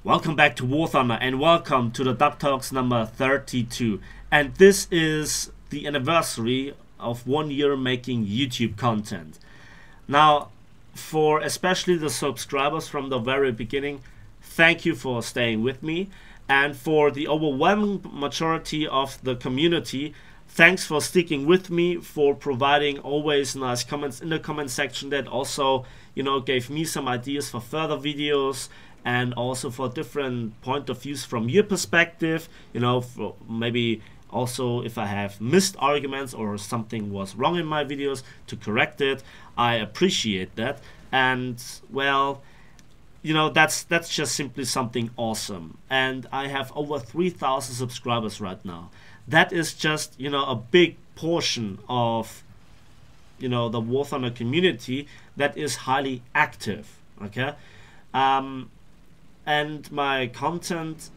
Welcome back to War Thunder and welcome to the Dub Talks number 32. And this is the anniversary of 1 year making YouTube content. Now, for especially the subscribers from the very beginning, thank you for staying with me. And for the overwhelming majority of the community, thanks for sticking with me, for providing always nice comments in the comment section that also, gave me some ideas for further videos and also for different point of views from your perspective, for maybe also if I have missed arguments or something was wrong in my videos to correct it. I appreciate that. And well, that's just simply something awesome. And I have over 3,000 subscribers right now. That is just, a big portion of, the War Thunder community that is highly active, okay? And my content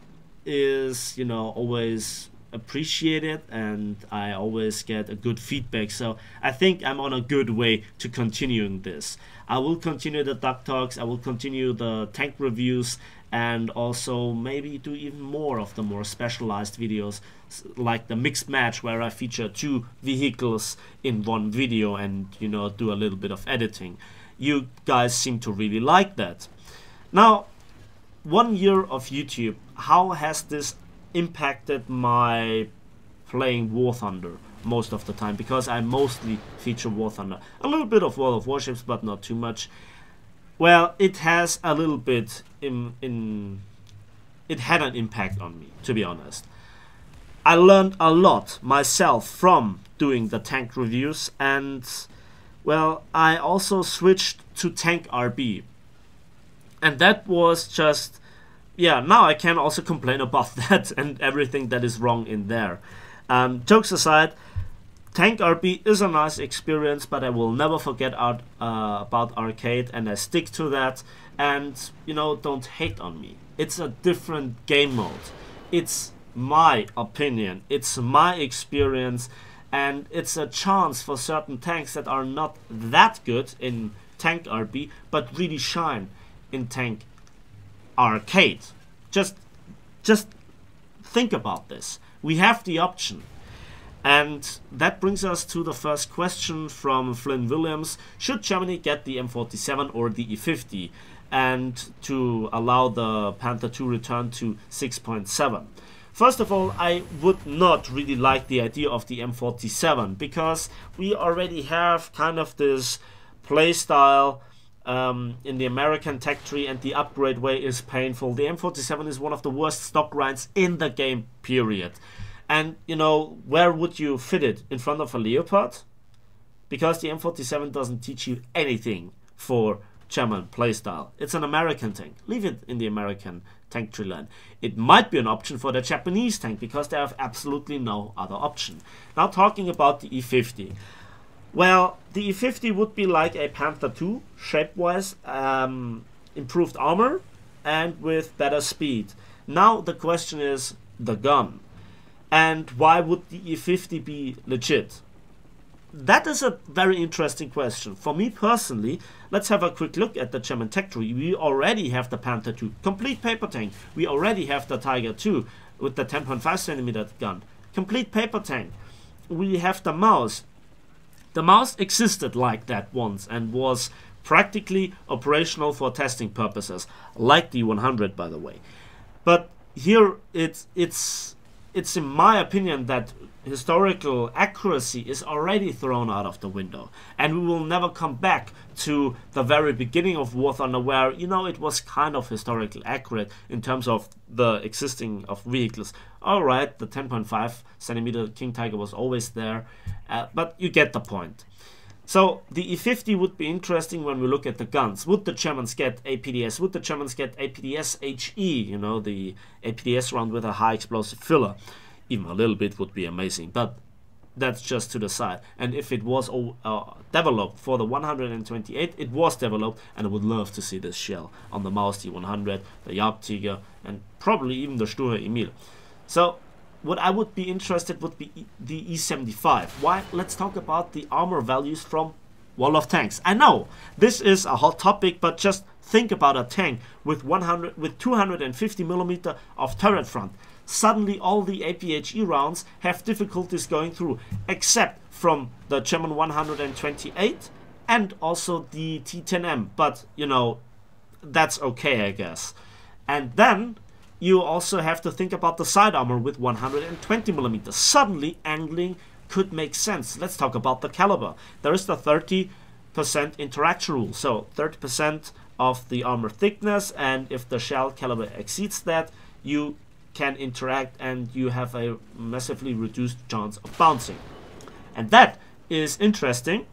is, always appreciated, and I always get a good feedback. So I think I'm on a good way to continuing this. I will continue the Duck Talks, I will continue the tank reviews, and also maybe do even more of the more specialized videos like the mixed match where I feature 2 vehicles in one video and do a little bit of editing. You guys seem to really like that. Now, 1 year of YouTube, how has this impacted my playing War Thunder most of the time? Because I mostly feature War Thunder. A little bit of World of Warships, but not too much. Well, it has a little bit it had an impact on me, to be honest. I learned a lot myself from doing the tank reviews, and well, I also switched to tank RB. And that was just, yeah, now I can also complain about that and everything that is wrong in there. Jokes aside, tank RB is a nice experience, but I will never forget about arcade, and I stick to that. And, don't hate on me. It's a different game mode. It's my opinion. It's my experience. And it's a chance for certain tanks that are not that good in tank RB, but really shine in tank arcade. Just think about this. We have the option. And that brings us to the first question from Flynn Williams. Should Germany get the M47 or the E50 and to allow the Panther II return to 6.7? First of all, I would not really like the idea of the M47 because we already have kind of this playstyle in the American tech tree, and the upgrade way is painful. The M47 is one of the worst stock grinds in the game, period. And, where would you fit it? In front of a Leopard? Because the M47 doesn't teach you anything for German playstyle. It's an American tank. Leave it in the American tank tree line. It might be an option for the Japanese tank because they have absolutely no other option. Now talking about the E50. Well, the E50 would be like a Panther II, shape-wise, improved armor, and with better speed. Now the question is the gun. And why would the E50 be legit? That is a very interesting question. For me personally, let's have a quick look at the German tech tree. We already have the Panther II, complete paper tank. We already have the Tiger II with the 10.5 centimeter gun, complete paper tank. We have the Maus. The Maus existed like that once and was practically operational for testing purposes, like the 100, by the way. But here it's in my opinion that historical accuracy is already thrown out of the window, and we will never come back to the very beginning of War Thunder where it was kind of historically accurate in terms of the existing of vehicles. Alright, the 10.5 centimeter King Tiger was always there, but you get the point. So the E50 would be interesting when we look at the guns. Would the Germans get APDS? Would the Germans get APDS HE? The APDS round with a high explosive filler. Even a little bit would be amazing, but that's just to the side. And if it was developed for the 128, it was developed, and I would love to see this shell on the Maus T100, the Jagdtiger, and probably even the Sture Emil. So what I would be interested would be the E75. Why? Let's talk about the armor values from World of Tanks. I know this is a hot topic, but just think about a tank with 250 millimeter of turret front. Suddenly all the APHE rounds have difficulties going through, except from the German 128 and also the T10M. But, you know, that's okay, I guess. And then you also have to think about the side armor with 120 millimeters. Suddenly angling could make sense. Let's talk about the caliber. There is the 30% interaction rule. So 30% of the armor thickness, and if the shell caliber exceeds that, you can interact and you have a massively reduced chance of bouncing. And that is interesting,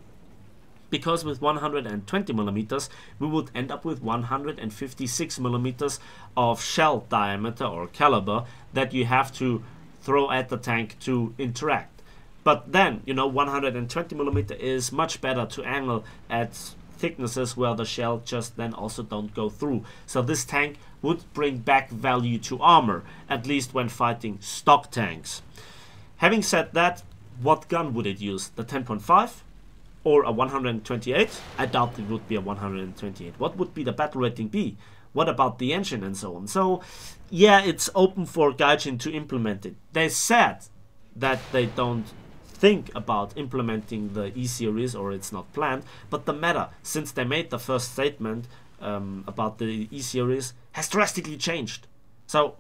because with 120 millimeters we would end up with 156 millimeters of shell diameter or caliber that you have to throw at the tank to interact. But then, you know, 120 millimeter is much better to angle at thicknesses where the shell just then also don't go through. So this tank would bring back value to armor, at least when fighting stock tanks. Having said that, what gun would it use? The 10.5 or a 128? I doubt it would be a 128. What would be the battle rating be? What about the engine and so on? So yeah, it's open for Gaijin to implement it. They said that they don't think about implementing the E-Series, or it's not planned, but the meta, since they made the first statement about the E-Series, has drastically changed. So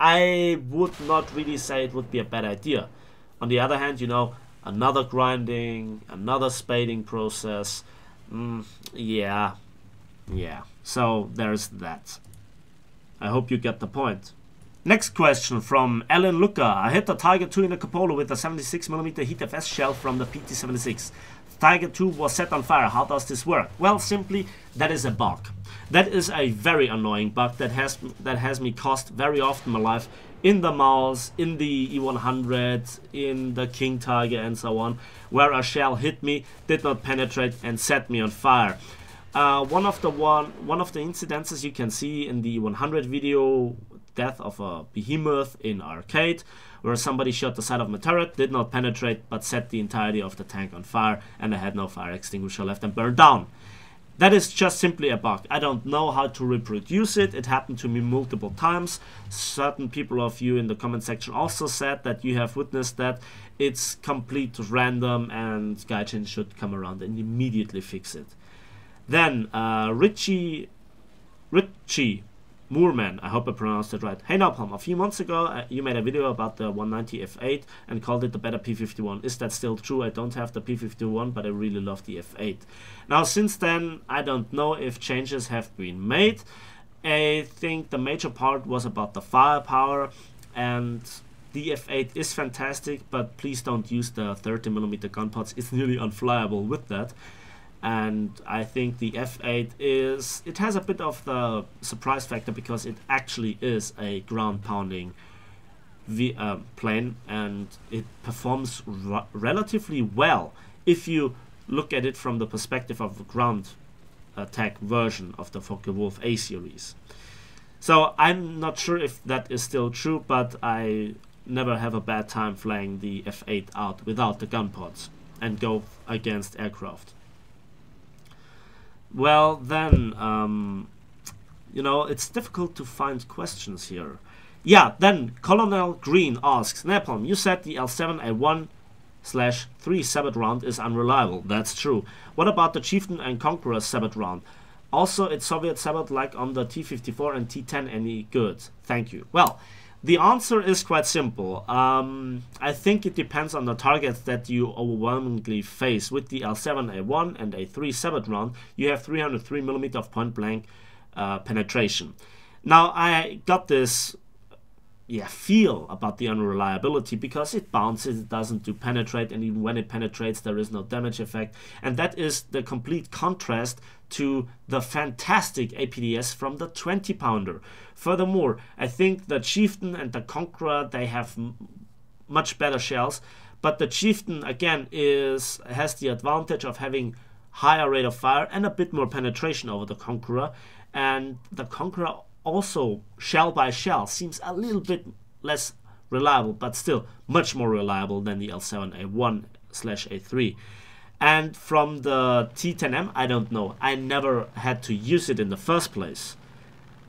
I would not really say it would be a bad idea. On the other hand, you know, another grinding, another spading process, yeah. So there's that. I hope you get the point. Next question from Alan Luca. I hit the Tiger 2 in a cupola with a 76mm heat FS shell from the PT-76. Tiger 2 was set on fire. How does this work? Well, simply, that is a bug. That is a very annoying bug that has me cost very often my life in the Maus, in the E100, in the King Tiger and so on, where a shell hit me, did not penetrate and set me on fire. One of the incidences you can see in the 100 video, death of a behemoth in arcade, where somebody shot the side of my turret, did not penetrate, but set the entirety of the tank on fire, and I had no fire extinguisher left and burned down. That is just simply a bug. I don't know how to reproduce it. It happened to me multiple times. Certain people of you in the comment section also said that you have witnessed that. It's complete random, and Gaijin should come around and immediately fix it. Then Richie Moorman, I hope I pronounced it right. Hey Napalm, a few months ago you made a video about the 190 F8 and called it the better P51. Is that still true? I don't have the P51, but I really love the F8. Now since then, I don't know if changes have been made. I think the major part was about the firepower, and the F8 is fantastic, but please don't use the 30mm gun pods. It's nearly unflyable with that. And I think the F8 it has a bit of the surprise factor, because it actually is a ground pounding plane, and it performs relatively well if you look at it from the perspective of the ground attack version of the Focke-Wulf A series. So I'm not sure if that is still true, but I never have a bad time flying the F8 out without the gun pods and go against aircraft. Well, then, you know, it's difficult to find questions here. Yeah, then Colonel Green asks, Napalm, you said the L7A1/3 Sabot round is unreliable. That's true. What about the Chieftain and Conqueror Sabot round? Also, it's Soviet Sabot like on the T-54 and T-10 any good? Thank you. Well, the answer is quite simple. I think it depends on the targets that you overwhelmingly face. With the L7A1 and A3 Sabot round, you have 303mm of point-blank penetration. Now, I got this feel about the unreliability because it bounces, it doesn't do penetrate, and even when it penetrates, there is no damage effect. And that is the complete contrast to the fantastic APDS from the 20-pounder. Furthermore, I think the Chieftain and the Conqueror, they have much better shells, but the Chieftain again has the advantage of having higher rate of fire and a bit more penetration over the Conqueror, and the Conqueror also shell by shell seems a little bit less reliable, but still much more reliable than the L7A1/A3. And from the T10M, I don't know. I never had to use it in the first place.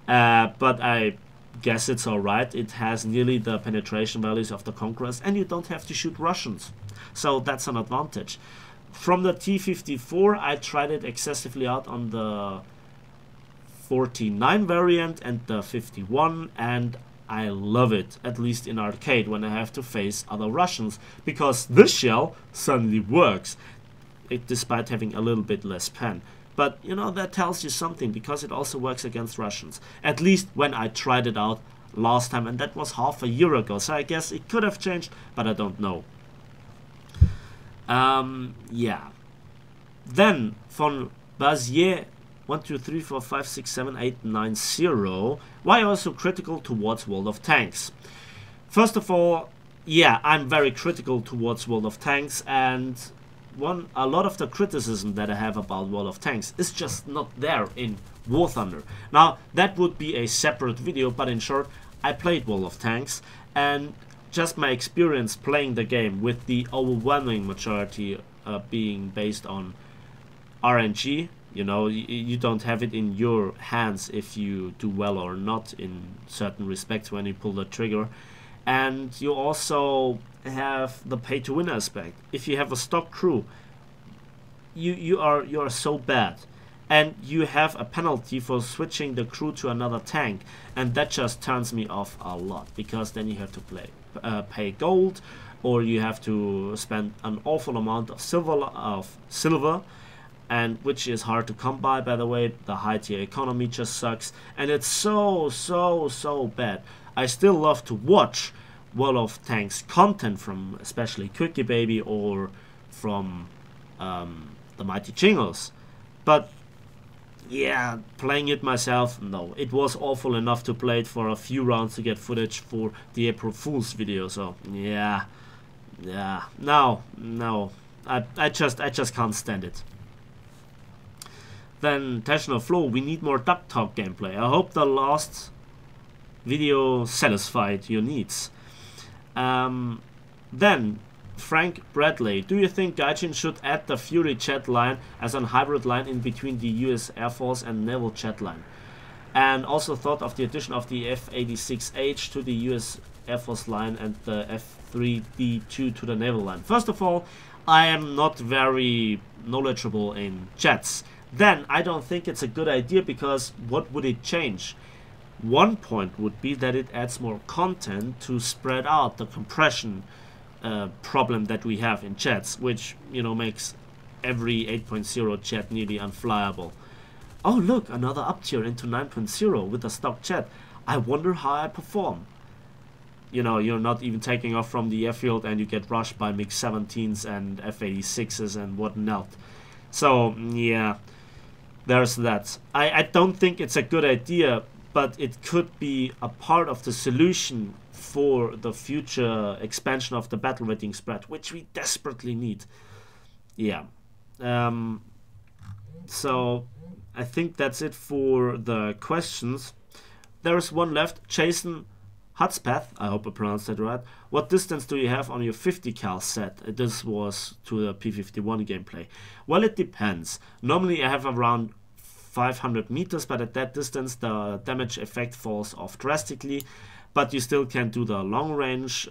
But I guess it's alright. It has nearly the penetration values of the Conquerors, and you don't have to shoot Russians. So that's an advantage. From the T54, I tried it excessively out on the 49 variant and the 51, and I love it, at least in arcade, when I have to face other Russians, because this shell suddenly works, despite having a little bit less pen. But, you know, that tells you something, because it also works against Russians. At least when I tried it out last time, and that was half a year ago, so I guess it could have changed, but I don't know. Yeah. Then, von Bazier 1, 2, 3, 4, 5, 6, 7, 8, 9, 0. Why are you so critical towards World of Tanks? First of all, yeah, I'm very critical towards World of Tanks, and a lot of the criticism that I have about World of Tanks is just not there in War Thunder. Now, that would be a separate video, but in short, I played World of Tanks, and just my experience playing the game, with the overwhelming majority being based on RNG. You know, you don't have it in your hands if you do well or not in certain respects when you pull the trigger. And you also have the pay-to-win aspect. If you have a stock crew, you are so bad, and you have a penalty for switching the crew to another tank, and that just turns me off a lot, because then you have to pay gold, or you have to spend an awful amount of silver, and which is hard to come by the way. The high tier economy just sucks, and it's so bad. I still love to watch World of Tanks content from especially Quickie Baby or from the Mighty Jingles, but yeah, playing it myself, no. It was awful enough to play it for a few rounds to get footage for the April Fool's video, so yeah, no, I just can't stand it. Then National Flow, we need more Duck Talk gameplay. I hope the last video satisfied your needs. Then Frank Bradley, do you think Gaijin should add the Fury chat line as a hybrid line in between the US Air Force and Naval chat line? And also thought of the addition of the F-86H to the US Air Force line and the F-3D2 to the Naval line. First of all, I am not very knowledgeable in chats. Then I don't think it's a good idea, because what would it change? One point would be that it adds more content to spread out the compression problem that we have in chats, which, you know, makes every 8.0 chat nearly unflyable. Oh look, another up tier into 9.0 with a stock chat. I wonder how I perform. You know, you're not even taking off from the airfield and you get rushed by MiG-17s and F-86s and whatnot. So yeah, there's that. I don't think it's a good idea, but it could be a part of the solution for the future expansion of the battle rating spread, which we desperately need. Yeah. So I think that's it for the questions. There's one left. Jason Hudspeth, I hope I pronounced that right. What distance do you have on your 50 cal set? This was to the P51 gameplay. Well, it depends. Normally I have around 500 meters, but at that distance the damage effect falls off drastically. But you still can do the long range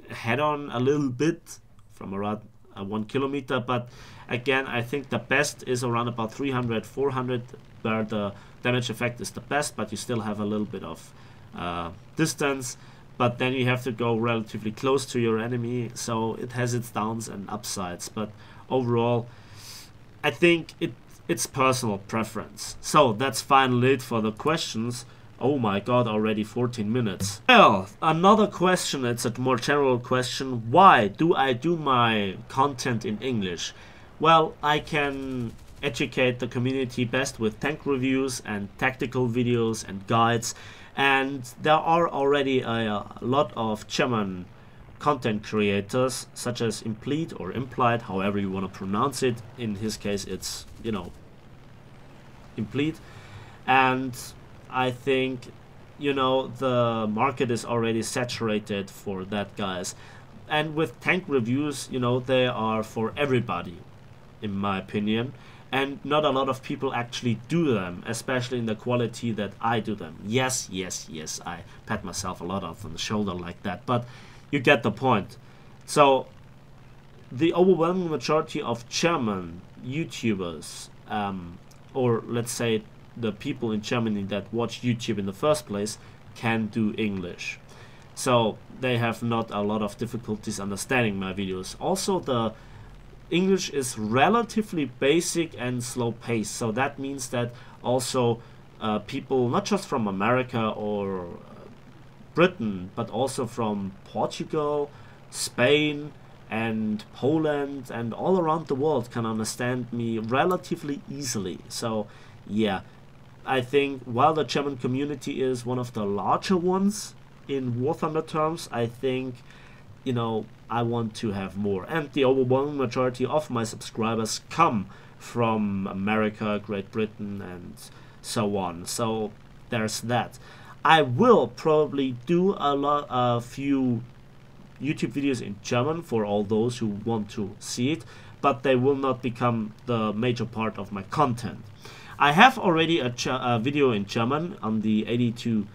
head-on a little bit from around 1 kilometer. But again, I think the best is around about 300, 400, where the damage effect is the best, but you still have a little bit of distance. But then you have to go relatively close to your enemy, so it has its downs and upsides. But overall, I think it's personal preference. So that's finally it for the questions. Oh my god, already 14 minutes. Well, another question, it's a more general question. Why do I do my content in English? Well, I can educate the community best with tank reviews and tactical videos and guides. And there are already a lot of German content creators, such as Implied or Implied, however you want to pronounce it. In his case, it's, you know, Implied. And I think, you know, the market is already saturated for that, guys. And with tank reviews, you know, they are for everybody. in my opinion, and not a lot of people actually do them, especially in the quality that I do them. Yes, I pat myself a lot on the shoulder like that, but you get the point. So the overwhelming majority of German YouTubers, or let's say the people in Germany that watch YouTube in the first place, can do English. So they have not a lot of difficulties understanding my videos. Also, the English is relatively basic and slow paced, so that means that also people not just from America or Britain, but also from Portugal, Spain and Poland and all around the world can understand me relatively easily. So yeah, I think while the German community is one of the larger ones in War Thunder terms, I think, you know, I want to have more, and the overwhelming majority of my subscribers come from America, Great Britain and so on. So there's that. I will probably do a few YouTube videos in German for all those who want to see it, but they will not become the major part of my content. I have already a video in German on the 82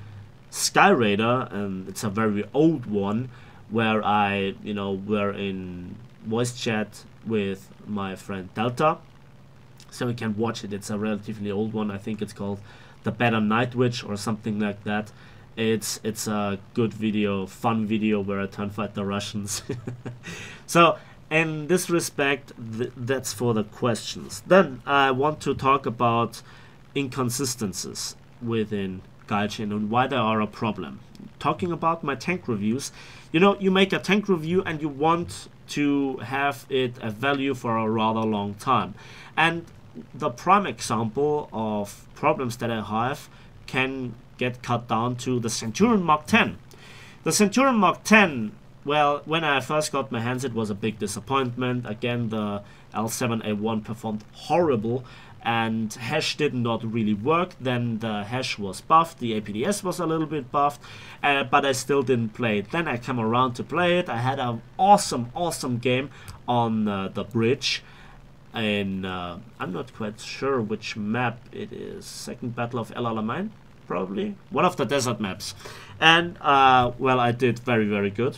Sky Raider, and it's a very old one, where I, were in voice chat with my friend Delta, so you can watch it. It's a relatively old one. I think it's called The Better Night Witch or something like that. It's a good video, fun video where I turn fight the Russians. So in this respect, that's for the questions. Then I want to talk about inconsistencies within Gaijin and why they are a problem. Talking about my tank reviews, you make a tank review and you want to have it a value for a rather long time. And the prime example of problems that I have can get cut down to the Centurion Mark 10. The Centurion Mark 10, well, when I first got my hands, it was a big disappointment. Again, the L7A1 performed horrible, and hash did not really work. Then the hash was buffed, the APDS was a little bit buffed, but I still didn't play it. Then I came around to play it. I had an awesome game on the bridge, and I'm not quite sure which map it is. Second Battle of El Alamein, probably one of the desert maps. And well, I did very good.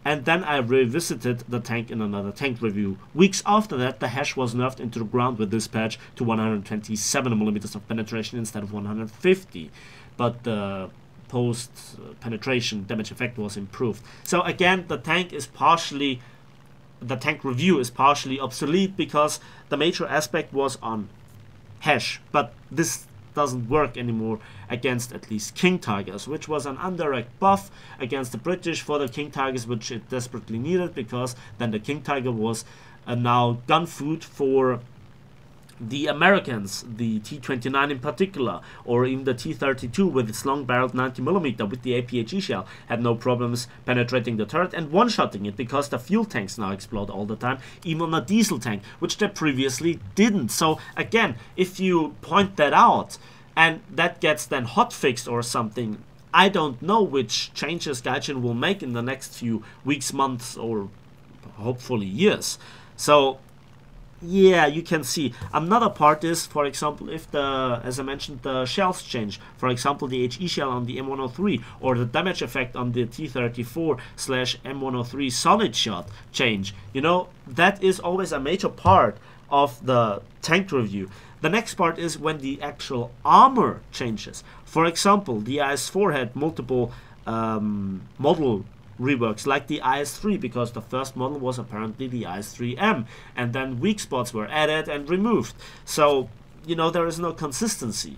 And then I revisited the tank in another tank review. Weeks after that, the hash was nerfed into the ground with this patch to 127mm of penetration instead of 150. But the post-penetration damage effect was improved. So again, the tank review is partially obsolete because the major aspect was on hash. But this doesn't work anymore against at least King Tigers, which was an indirect buff against the British for the King Tigers, which it desperately needed, because then the King Tiger was now gun food for the Americans, the T-29 in particular, or even the T-32 with its long-barreled 90mm with the APHE shell had no problems penetrating the turret and one-shotting it, because the fuel tanks now explode all the time, even on a diesel tank, which they previously didn't. So again, if you point that out and that gets then hotfixed or something, I don't know which changes Gaijin will make in the next few weeks, months, or hopefully years. So yeah, you can see. Another part is, for example, if as I mentioned, the shells change. For example, the HE shell on the M103 or the damage effect on the T34/M103 solid shot change. That is always a major part of the tank review. The next part is when the actual armor changes. For example, the IS-4 had multiple model reworks, like the IS-3, because the first model was apparently the IS-3M, and then weak spots were added and removed. So, there is no consistency.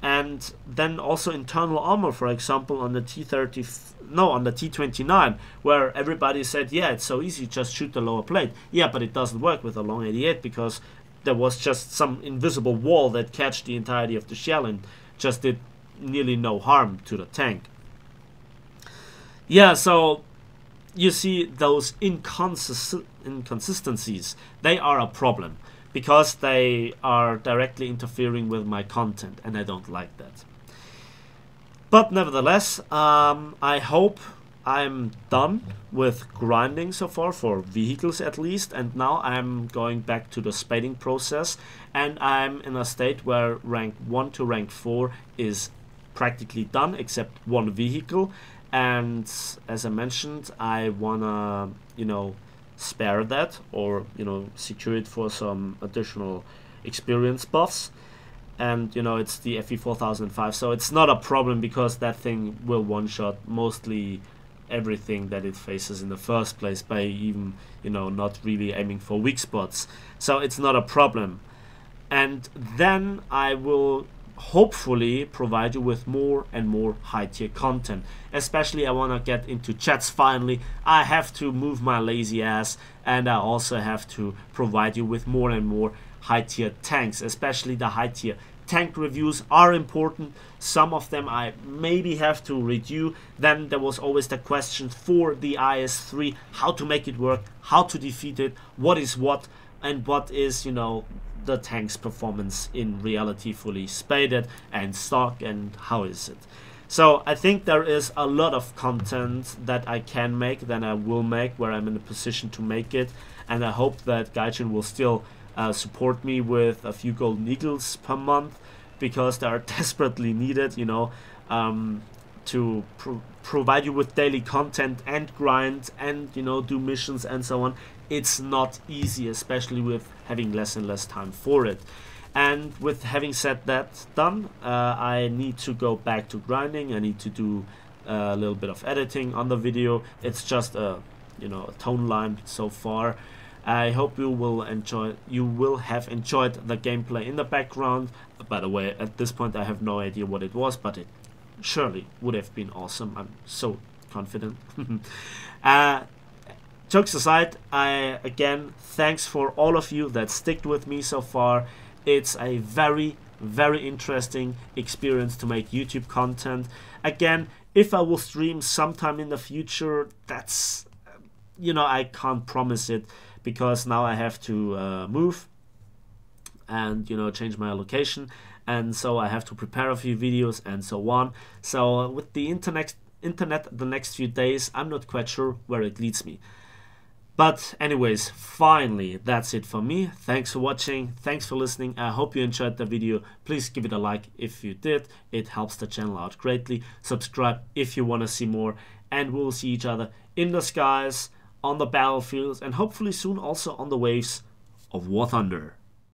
And then also internal armor, for example, on the T29, where everybody said, yeah, it's so easy, just shoot the lower plate. Yeah, but it doesn't work with a long 88 because there was just some invisible wall that catched the entirety of the shell and just did nearly no harm to the tank. Yeah, so you see those inconsistencies, they are a problem because they are directly interfering with my content, and I don't like that. But nevertheless, I hope I'm done with grinding so far, for vehicles at least, and now I'm going back to the spading process, and I'm in a state where rank 1 to rank 4 is practically done except one vehicle. And as I mentioned, I wanna, you know, spare that, or, you know, secure it for some additional experience buffs. And, you know, it's the FE 4005, so it's not a problem because that thing will one-shot mostly everything that it faces in the first place by even, you know, not really aiming for weak spots. So it's not a problem. And then I will hopefully provide you with more and more high tier content. Especially I want to get into chats finally. I have to move my lazy ass, and I also have to provide you with more and more high tier tanks. Especially the high tier tank reviews are important. Some of them I maybe have to redo. Then there was always the question for the IS-3, how to make it work, how to defeat it, what is what, and what is, you know, the tank's performance in reality, fully spaded and stock, and how is it. So I think there is a lot of content that I can make, that I will make, where I'm in a position to make it, and I hope that Gaijin will still support me with a few golden eagles per month, because they are desperately needed, you know, to provide you with daily content and grind and, you know, do missions and so on. It's not easy, especially with having less and less time for it. And with having said that done, I need to go back to grinding. I need to do a little bit of editing on the video. It's just a, you know, a tone line so far. I hope you will enjoy. You will have enjoyed the gameplay in the background. By the way, at this point I have no idea what it was, but it surely would have been awesome. I'm so confident. Jokes aside, again, thanks for all of you that sticked with me so far. It's a very, very interesting experience to make YouTube content. Again, if I will stream sometime in the future, that's, you know, I can't promise it, because now I have to move and, you know, change my location, and so I have to prepare a few videos and so on. So with the internet the next few days, I'm not quite sure where it leads me. But anyways, finally, that's it for me. Thanks for watching. Thanks for listening. I hope you enjoyed the video. Please give it a like if you did. It helps the channel out greatly. Subscribe if you want to see more. And we'll see each other in the skies, on the battlefields, and hopefully soon also on the waves of War Thunder.